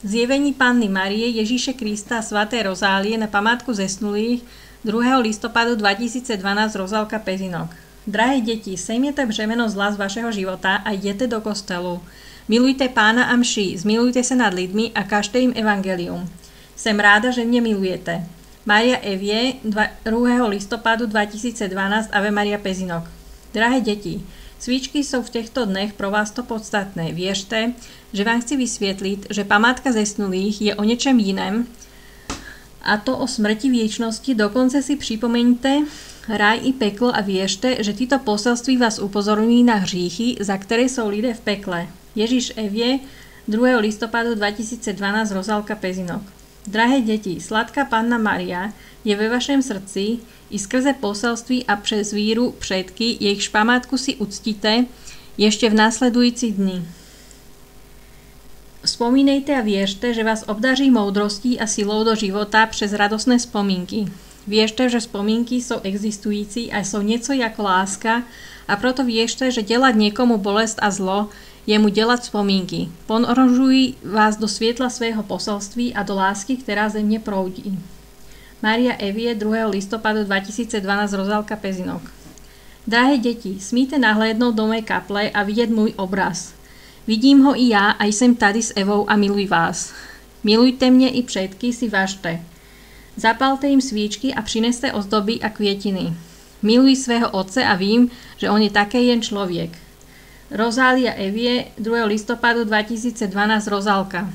Zjevení Panny Márie, Ježíše Krista a svätej Rozálie na památku zesnulých 2. listopadu 2012 Rozálka Pezinok. Drahé deti, sejmiete břemeno zla z vašeho života a idete do kostelu. Milujte Pána a mši, zmilujte sa nad ľuďmi a kažte im evangelium. Som ráda, že mne milujete. Mária Evie, 2. listopadu 2012 Ave Maria Pezinok. Drahé deti, svíčky sú v týchto dnech pro vás to podstatné. Viešte, že vám chci vysvetliť, že památka zesnulých je o niečom iném, a to o smrti viečnosti. Dokonce si pripomeňte raj i peklo a viešte, že títo poselství vás upozorňujú na hříchy, za ktoré sú lidé v pekle. Ježiš Evie, 2. listopadu 2012 Rozálka Pezinok. Drahé deti, sladká Panna Mária je ve vašem srdci i skrze poselství a přes víru předky, jejich památku si uctíte ešte v následujúci dni. Spomínejte a viešte, že vás obdaří moudrostí a silou do života přes radosné spomínky. Viešte, že spomínky sú existujúci a sú nieco ako láska, a proto viešte, že delať niekomu bolest a zlo je mu delať spomínky. Ponožuj vás do svietla svojho poselství a do lásky, ktorá ze mne proudí. Mária Evie, 2. listopadu 2012 Rozálka Pezinok. Drahé deti, smíte nahlédnout do mojej kaple a vidieť môj obraz. Vidím ho i ja, aj sem tady s Evou a miluj vás. Milujte mne i předky si vážte. Zapalte im svíčky a přineste ozdoby a kvietiny. Miluj svého otce a vím, že on je také jen človek. Rozália Evie, 2. listopadu 2012 Rozálka.